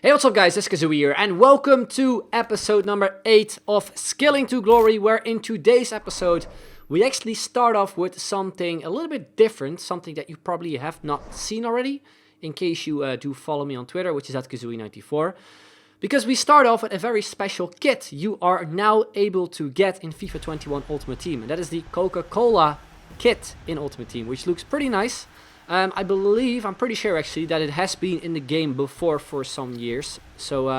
Hey, what's up guys, it's 𝐻𝐤𝐤 here, and welcome to episode number 8 of Scaling to Glory, where in today's episode, we actually start off with something a little bit different, something that you probably have not seen already, in case you do follow me on Twitter, which is at 𝐻𝐤𝐤94, because we start off with a very special kit you are now able to get in FIFA 21 Ultimate Team, and that is the Coca-Cola kit in Ultimate Team, which looks pretty nice. I'm pretty sure actually that it has been in the game before for some years. So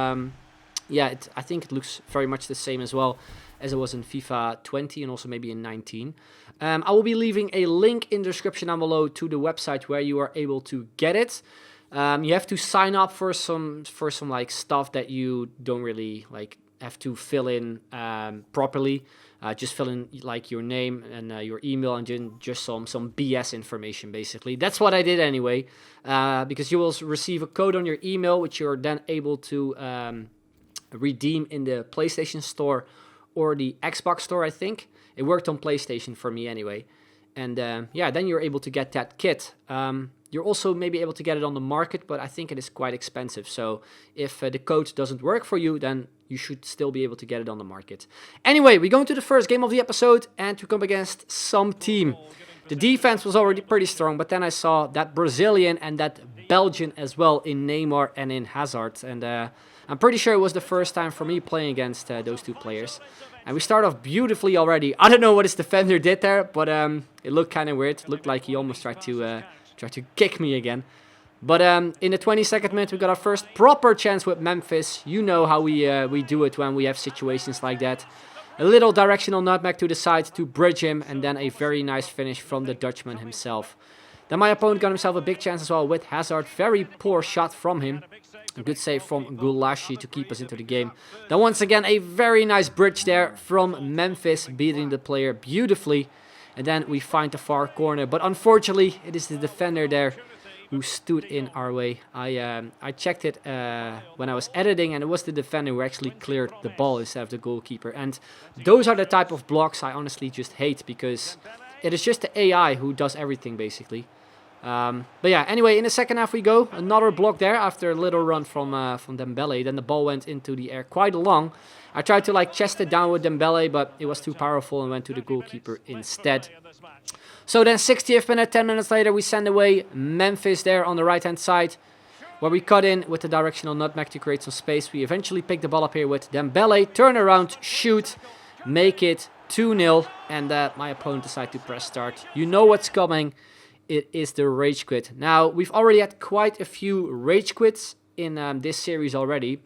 yeah, I think it looks very much the same as well as it was in FIFA 20 and also maybe in 19. I will be leaving a link in the description down below to the website where you are able to get it. You have to sign up for some like stuff that you don't really like have to fill in properly. Just fill in like your name and your email and just some BS information basically. That's what I did anyway, because you will receive a code on your email which you're then able to redeem in the PlayStation Store or the Xbox Store, I think. It worked on PlayStation for me anyway. And yeah, then you're able to get that kit. You're also maybe able to get it on the market, but I think it is quite expensive. So if the code doesn't work for you, then you should still be able to get it on the market. Anyway, we go into the first game of the episode and to come against some team. The defense was already pretty strong, but then I saw that Brazilian and that Belgian as well in Neymar and in Hazard. And I'm pretty sure it was the first time for me playing against those two players. And we start off beautifully already. I don't know what his defender did there, but it looked kind of weird. It looked like he almost tried to kick me again. But in the 22nd minute, we got our first proper chance with Memphis. You know how we do it when we have situations like that. A little directional nutmeg to the side to bridge him, and then a very nice finish from the Dutchman himself. Then my opponent got himself a big chance as well with Hazard. Very poor shot from him. A good save from 𝐻𝐤𝐤 to keep us into the game. Then once again, a very nice bridge there from Memphis, beating the player beautifully. And then we find the far corner. But unfortunately, it is the defender there who stood in our way. I checked it when I was editing, and it was the defender who actually cleared the ball instead of the goalkeeper. And those are the type of blocks I honestly just hate, because it is just the AI who does everything basically. But yeah, anyway, in the second half we go. Another block there after a little run from Dembele. Then the ball went into the air quite long. I tried to like chest it down with Dembele, but it was too powerful and went to the goalkeeper instead. So then 60th minute, 10 minutes later, we send away Memphis there on the right-hand side, where we cut in with the directional nutmeg to create some space. We eventually pick the ball up here with Dembele, turn around, shoot, make it 2-0, and my opponent decided to press start. You know what's coming. It is the rage quit. Now, we've already had quite a few rage quits in this series already,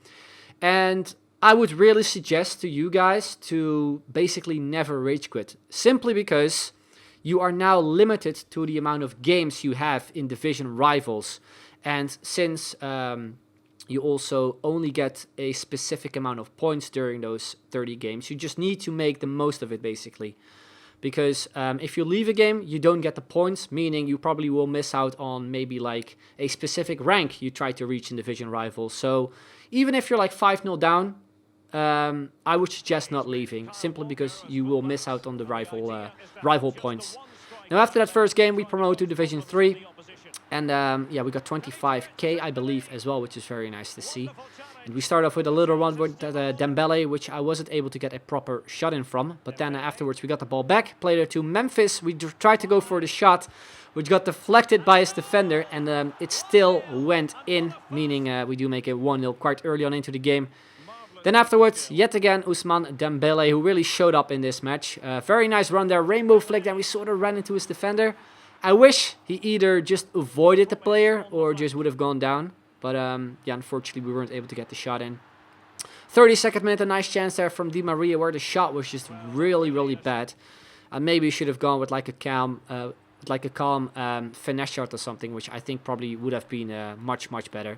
and I would really suggest to you guys to basically never rage quit, simply because you are now limited to the amount of games you have in division rivals. And since you also only get a specific amount of points during those 30 games, you just need to make the most of it basically. Because if you leave a game, you don't get the points, meaning you probably will miss out on maybe like a specific rank you try to reach in division rivals. So even if you're like 5-0 down, I would suggest not leaving, simply because you will miss out on the rival points. Now after that first game, we promote to Division 3. And yeah, we got 25k, I believe, as well, which is very nice to see. And we start off with a little run with Dembele, which I wasn't able to get a proper shot in from. But then afterwards, we got the ball back, played it to Memphis. We tried to go for the shot, which got deflected by his defender. And it still went in, meaning we do make it 1-0 quite early on into the game. Then afterwards, yet again, Ousmane Dembele, who really showed up in this match. Very nice run there, rainbow flick, then we sort of ran into his defender. I wish he either just avoided the player or just would have gone down. But yeah, unfortunately, we weren't able to get the shot in. 32nd minute, a nice chance there from Di Maria, where the shot was just really, really bad. Maybe should have gone with like a calm finesse shot or something, which I think probably would have been much, much better.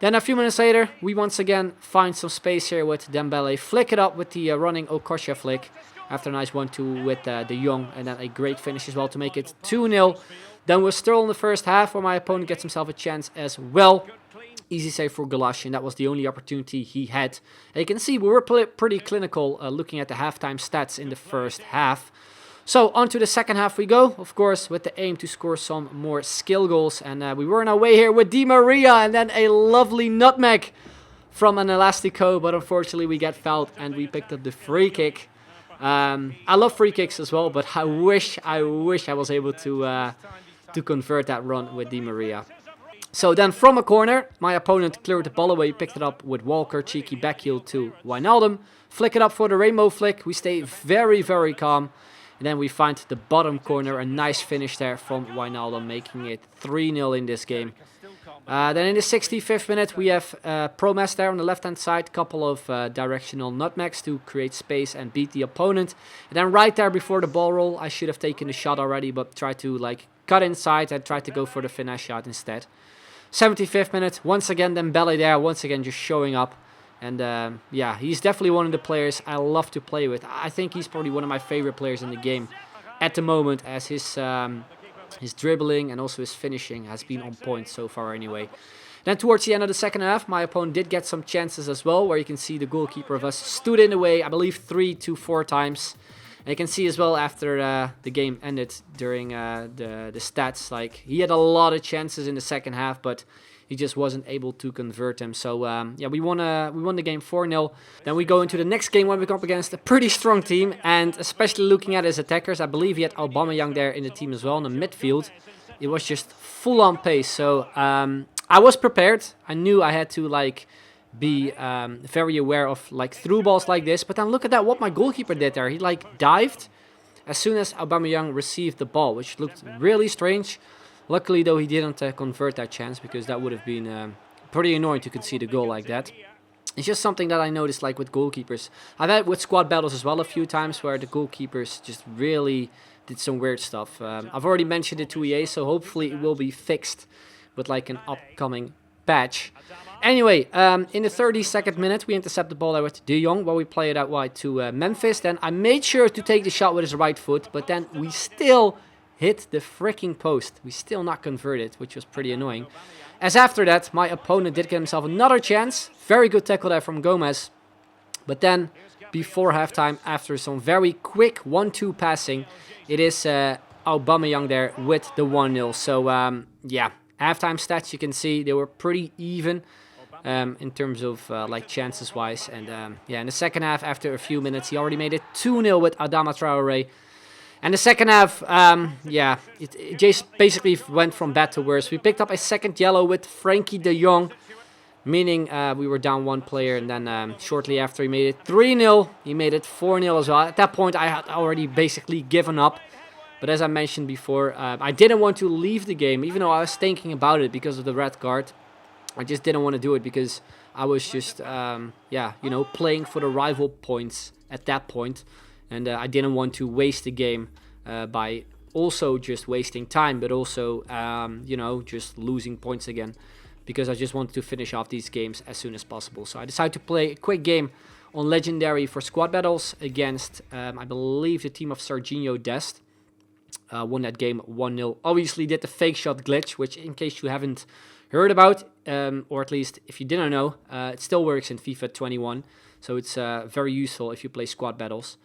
Then a few minutes later, we once again find some space here with Dembele. Flick it up with the running 𝐻𝐤𝐤 flick. After a nice 1-2 with de Jong. And then a great finish as well to make it 2-0. Then we're still in the first half where my opponent gets himself a chance as well. Easy save for 𝐻𝐤𝐤, and that was the only opportunity he had. And you can see we were pretty clinical looking at the halftime stats in the first half. So on to the second half we go, of course, with the aim to score some more skill goals. And we were on our way here with Di Maria, and then a lovely nutmeg from an elastico, but unfortunately we get fouled and we picked up the free kick. I love free kicks as well, but I wish I was able to convert that run with Di Maria. So then from a corner, my opponent cleared the ball away, picked it up with Walker, cheeky backheel to Wijnaldum. Flick it up for the rainbow flick. We stay very, very calm. And then we find the bottom corner, a nice finish there from Wijnaldum, making it 3-0 in this game. Then in the 65th minute, we have Promes there on the left-hand side. Couple of directional nutmegs to create space and beat the opponent. And then right there before the ball roll, I should have taken the shot already, but tried to like cut inside and tried to go for the finesse shot instead. 75th minute, once again Dembele there, once again just showing up. And yeah, he's definitely one of the players I love to play with. I think he's probably one of my favorite players in the game at the moment, as his dribbling and also his finishing has been on point so far anyway. Then towards the end of the second half, my opponent did get some chances as well, where you can see the goalkeeper of us stood in the way, I believe 3 to 4 times. And you can see as well after the game ended during the stats, like he had a lot of chances in the second half, but he just wasn't able to convert them. So yeah, we won the game 4-0. Then we go into the next game when we come up against a pretty strong team, and especially looking at his attackers, I believe he had 𝐿𝐵AMEYang there in the team as well in the midfield. It was just full on pace. So I was prepared. I knew I had to like be very aware of like through balls like this. But then look at that, what my goalkeeper did there. He like dived as soon as 𝐿𝐵AMEYang received the ball, which looked really strange. Luckily, though, he didn't convert that chance, because that would have been pretty annoying to concede a goal like that. It's just something that I noticed like with goalkeepers. I've had with squad battles as well a few times where the goalkeepers just really did some weird stuff. I've already mentioned it to EA, so hopefully it will be fixed with like an upcoming patch. Anyway, in the 32nd minute, we intercept the ball there with De Jong, while we play it out wide to Memphis. Then I made sure to take the shot with his right foot, but then we still hit the freaking post. We still not converted, which was pretty annoying. As after that, my opponent did get himself another chance. Very good tackle there from Gomez. But then, before halftime, after some very quick 1-2 passing, it is 𝐿𝐵AMEYang there with the 1-0. So, yeah, halftime stats, you can see they were pretty even in terms of like chances-wise. And yeah, in the second half, after a few minutes, he already made it 2-0 with Adama Traoré. And the second half, yeah, it just basically went from bad to worse. We picked up a second yellow with Frenkie de Jong, meaning we were down one player. And then shortly after, he made it 3-0. He made it 4-0 as well. At that point, I had already basically given up. But as I mentioned before, I didn't want to leave the game, even though I was thinking about it because of the red card. I just didn't want to do it because I was just, yeah, you know, playing for the rival points at that point. And I didn't want to waste the game by also just wasting time, but also, you know, just losing points again, because I just wanted to finish off these games as soon as possible. So I decided to play a quick game on Legendary for squad battles against, I believe, the team of Serginho Dest. Won that game 1-0. Obviously did the fake shot glitch, which in case you haven't heard about, or at least if you didn't know, it still works in FIFA 21. So it's very useful if you play squad battles.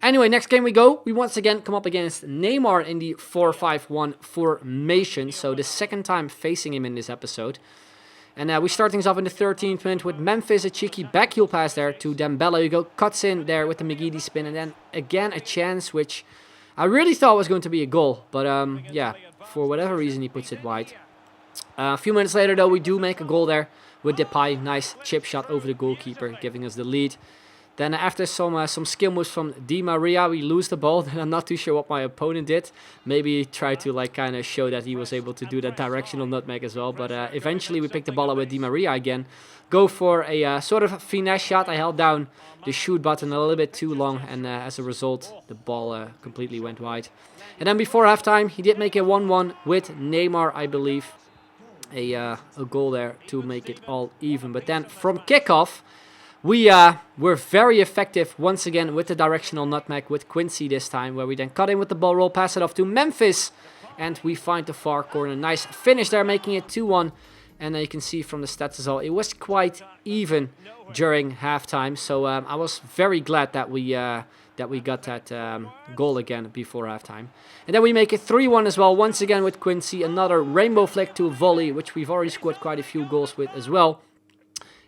Anyway, next game we go. We once again come up against Neymar in the 4-5-1 formation. So the second time facing him in this episode. And we start things off in the 13th minute with Memphis, a cheeky backheel pass there to Dembele. Who cuts in there with the McGeady spin. And then again a chance which I really thought was going to be a goal. But yeah, for whatever reason he puts it wide. A few minutes later though, we do make a goal there with Depay. Nice chip shot over the goalkeeper, giving us the lead. Then after some skill moves from Di Maria, we lose the ball. Then I'm not too sure what my opponent did. Maybe he tried to like kind of show that he was able to do that directional nutmeg as well. But eventually we picked the ball up with Di Maria again. Go for a sort of finesse shot. I held down the shoot button a little bit too long. And as a result, the ball completely went wide. And then before halftime, he did make a 1-1 with Neymar, I believe. A goal there to make it all even. But then from kickoff, we were very effective once again with the directional nutmeg with Quincy this time, where we then cut in with the ball roll, pass it off to Memphis, and we find the far corner. Nice finish there, making it 2-1. And you can see from the stats as well, it was quite even during halftime. So I was very glad that we got that goal again before halftime. And then we make it 3-1 as well, once again with Quincy. Another rainbow flick to a volley, which we've already scored quite a few goals with as well.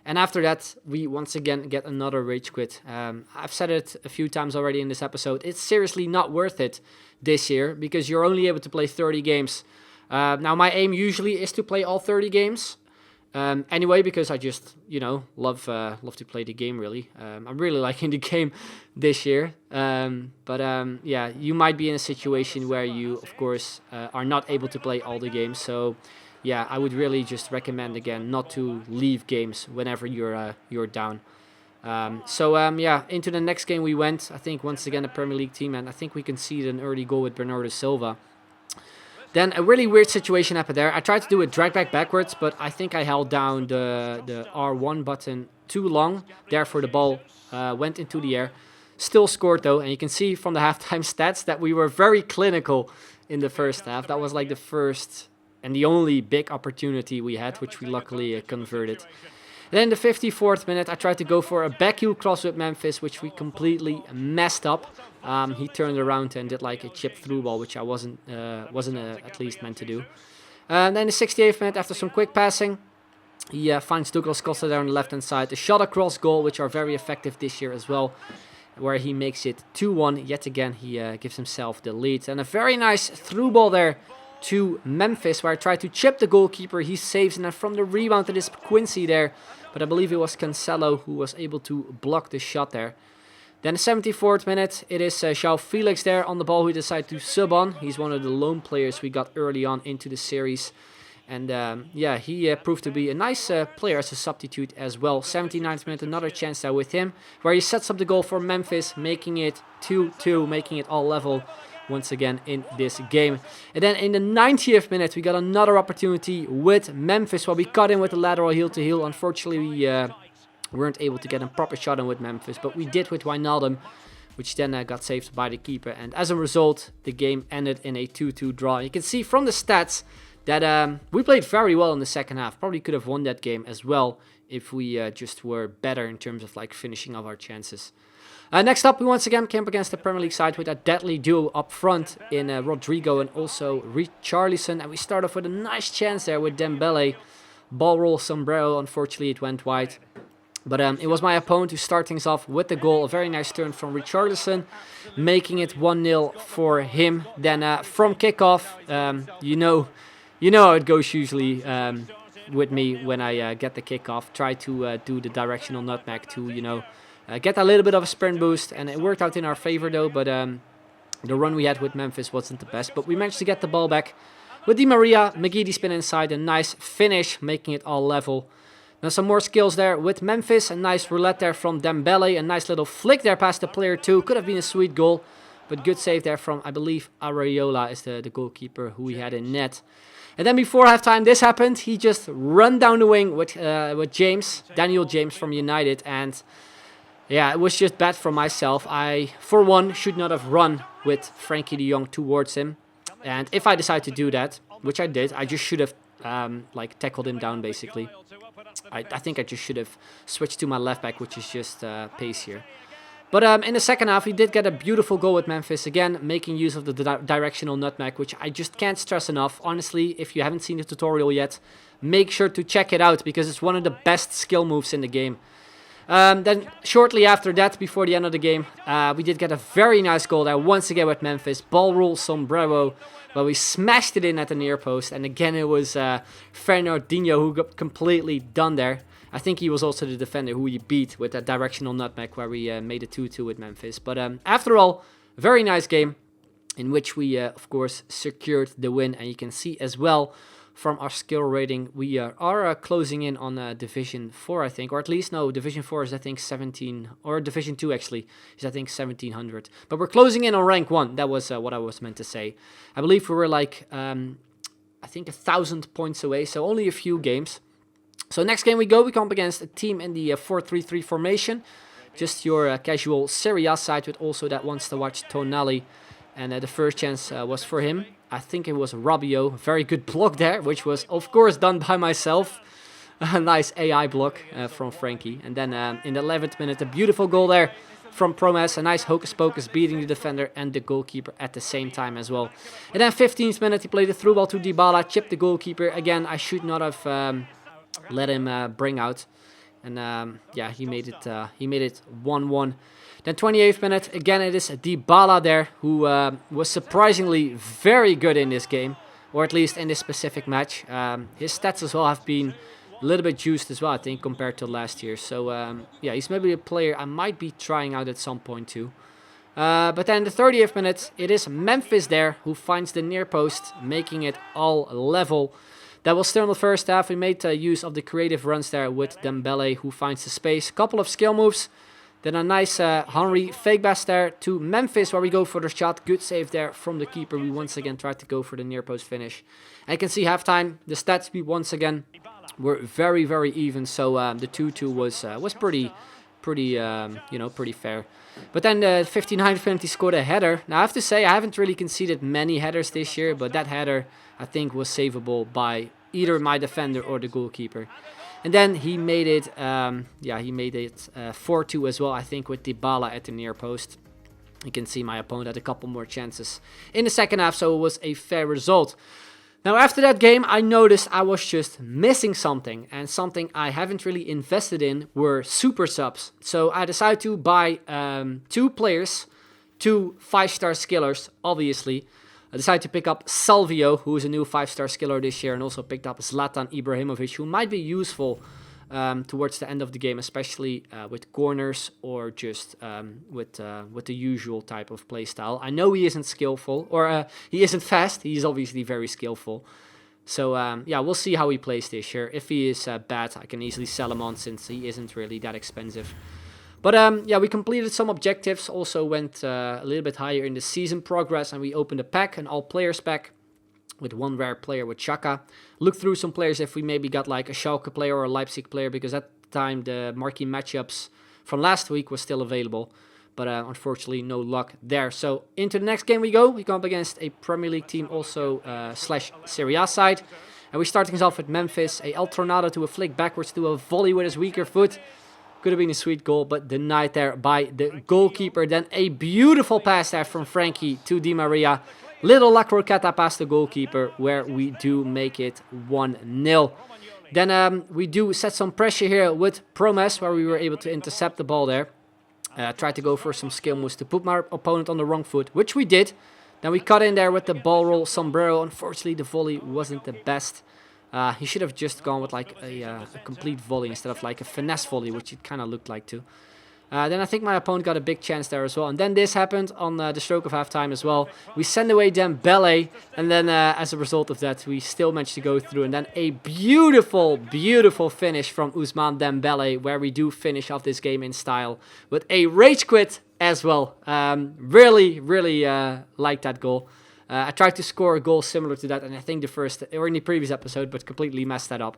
And after that, we once again get another rage quit. I've said it a few times already in this episode. It's seriously not worth it this year because you're only able to play 30 games. Now, my aim usually is to play all 30 games. Anyway, because I just, love to play the game, really. I'm really liking the game this year. Yeah, you might be in a situation where you, of course, are not able to play all the games. So, yeah, I would really just recommend, again, not to leave games whenever you're down. Yeah, into the next game we went. I think, once again, a Premier League team. And I think we conceded an early goal with Bernardo Silva. Then a really weird situation happened there. I tried to do a drag back backwards, but I think I held down the R1 button too long. Therefore, the ball went into the air. Still scored, though. And you can see from the halftime stats that we were very clinical in the first half. That was like the first and the only big opportunity we had, which we luckily converted. Then in the 54th minute, I tried to go for a backheel cross with Memphis, which we completely messed up. He turned around and did like a chip through ball, which I wasn't at least meant to do. And then in the 68th minute, after some quick passing, he finds Douglas Costa there on the left-hand side. A shot across goal, which are very effective this year as well, where he makes it 2-1. Yet again, he gives himself the lead. And a very nice through ball there to Memphis, where I tried to chip the goalkeeper. He saves, and then from the rebound it is Quincy there. But I believe it was Cancelo who was able to block the shot there. Then the 74th minute, it is João Felix there on the ball who decided to sub on. He's one of the lone players we got early on into the series. And yeah, he proved to be a nice player as a substitute as well. 79th minute, another chance there with him, where he sets up the goal for Memphis, making it 2-2, making it all level once again in this game. And then in the 90th minute, we got another opportunity with Memphis, where we cut in with the lateral heel-to-heel. Unfortunately, we weren't able to get a proper shot in with Memphis, but we did with Wijnaldum, which then got saved by the keeper. And as a result, the game ended in a 2-2 draw. You can see from the stats that we played very well in the second half. Probably could have won that game as well if we just were better in terms of like finishing off our chances. Next up, we once again came up against the Premier League side with a deadly duo up front in Rodrigo and also Richarlison. And we start off with a nice chance there with Dembele. Ball roll sombrero, unfortunately it went wide. But it was my opponent who started things off with the goal. A very nice turn from Richarlison, making it 1-0 for him. Then from kickoff, you know how it goes usually with me when I get the kickoff. Try to do the directional nutmeg to, get a little bit of a sprint boost, and it worked out in our favor though, but the run we had with Memphis wasn't the best, but we managed to get the ball back with Di Maria. McGeady spin inside, a nice finish, making it all level. Now some more skills there with Memphis, a nice roulette there from Dembele, a nice little flick there past the player too, could have been a sweet goal, but good save there from, I believe, Areola is the goalkeeper who we had in net. And then before halftime, this happened, he just run down the wing with Daniel James from United, and yeah, it was just bad for myself. I, for one, should not have run with Frankie de Jong towards him. And if I decide to do that, which I did, I just should have tackled him down, basically. I think I just should have switched to my left back, which is just pace here. But in the second half, we did get a beautiful goal with Memphis. Again, making use of the directional nutmeg, which I just can't stress enough. Honestly, if you haven't seen the tutorial yet, make sure to check it out, because it's one of the best skill moves in the game. Then shortly after that, before the end of the game, we did get a very nice goal there once again with Memphis. Ball roll sombrero, but we smashed it in at the near post. And again, it was Fernandinho who got completely done there. I think he was also the defender who we beat with that directional nutmeg, where we made a 2-2 with Memphis. But after all, very nice game in which we, of course, secured the win. And you can see as well from our skill rating, we are closing in on Division 4, I think. Or at least, no, Division 4 is, I think, 17. Or Division 2, actually, is, I think, 1700. But we're closing in on rank 1. That was what I was meant to say. I believe we were like, I think, 1,000 points away. So only a few games. So next game we come up against a team in the 4-3-3 formation. Just your casual Serie A side with also that wants to watch Tonali. And the first chance was for him. I think it was Rabiot. Very good block there, which was, of course, done by myself. A nice AI block from Frankie. And then in the 11th minute, a beautiful goal there from Promes. A nice hocus pocus, beating the defender and the goalkeeper at the same time as well. And then 15th minute, he played a through ball to Dybala, chipped the goalkeeper. Again, I should not have let him bring out. And yeah, he made it 1-1. Then 28th minute, again it is Dybala there, who was surprisingly very good in this game, or at least in this specific match. His stats as well have been a little bit juiced as well, I think, compared to last year. So yeah, he's maybe a player I might be trying out at some point too. But then the 30th minute, it is Memphis there who finds the near post, making it all level. That was still in the first half. We made use of the creative runs there with Dembele, who finds the space. Couple of skill moves. Then a nice Henry fake pass there to Memphis, where we go for the shot. Good save there from the keeper. We once again tried to go for the near post finish. And you can see halftime, the stat speed once again were very, very even. So the 2-2 was pretty pretty fair. But then the 59th minute he scored a header. Now I have to say I haven't really conceded many headers this year, but that header I think was savable by either my defender or the goalkeeper. And then he made it, 4-2 as well, I think, with Dybala at the near post. You can see my opponent had a couple more chances in the second half, so it was a fair result. Now, after that game, I noticed I was just missing something, and something I haven't really invested in were super subs. So I decided to buy 2 players, 2 5-star skillers, obviously. I decided to pick up Salvio, who is a new 5-star skiller this year, and also picked up Zlatan Ibrahimovic, who might be useful towards the end of the game, especially with corners or just with the usual type of playstyle. I know he isn't skillful, or he isn't fast. He's obviously very skillful. So yeah, we'll see how he plays this year. If he is bad, I can easily sell him on since he isn't really that expensive. But yeah, we completed some objectives, also went a little bit higher in the season progress, and we opened a pack, an all players pack, with 1 rare player with Xhaka. Looked through some players if we maybe got like a Schalke player or a Leipzig player, because at the time the marquee matchups from last week was still available. But unfortunately no luck there. So into the next game we go. We come up against a Premier League team also slash Serie A side. And we start things off with Memphis. A El Tornado to a flick backwards to a volley with his weaker foot. Could have been a sweet goal, but denied there by the goalkeeper. Then a beautiful pass there from Frankie to Di Maria. Little La Croqueta past the goalkeeper, where we do make it 1-0. Then we do set some pressure here with Promes, where we were able to intercept the ball there. Tried to go for some skill moves to put my opponent on the wrong foot, which we did. Then we cut in there with the ball roll sombrero. Unfortunately, the volley wasn't the best. He should have just gone with like a complete volley instead of like a finesse volley, which it kind of looked like too. Then I think my opponent got a big chance there as well. And then this happened on the stroke of halftime as well. We send away Dembele, and then as a result of that, we still managed to go through. And then a beautiful, beautiful finish from Ousmane Dembele, where we do finish off this game in style with a rage quit as well. Really liked that goal. I tried to score a goal similar to that, and I think in the previous episode, but completely messed that up.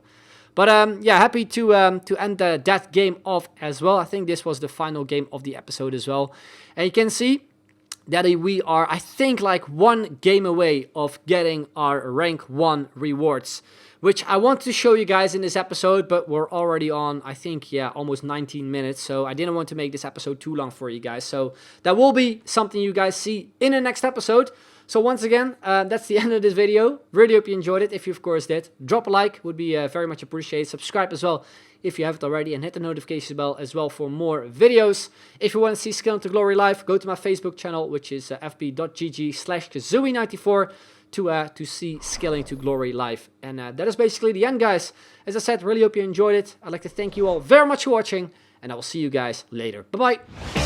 But yeah, happy to end that game off as well. I think this was the final game of the episode as well. And you can see that we are, I think, like 1 game away of getting our rank 1 rewards, which I want to show you guys in this episode, but we're already on, I think, yeah, almost 19 minutes. So I didn't want to make this episode too long for you guys. So that will be something you guys see in the next episode. So once again, that's the end of this video. Really hope you enjoyed it. If you, of course, did, drop a like. Would be very much appreciated. Subscribe as well if you haven't already. And hit the notification bell as well for more videos. If you want to see Scaling to Glory live, go to my Facebook channel, which is fb.gg/𝐋𝐢𝐤𝐞 to see Scaling to Glory live. And that is basically the end, guys. As I said, really hope you enjoyed it. I'd like to thank you all very much for watching. And I will see you guys later. Bye-bye.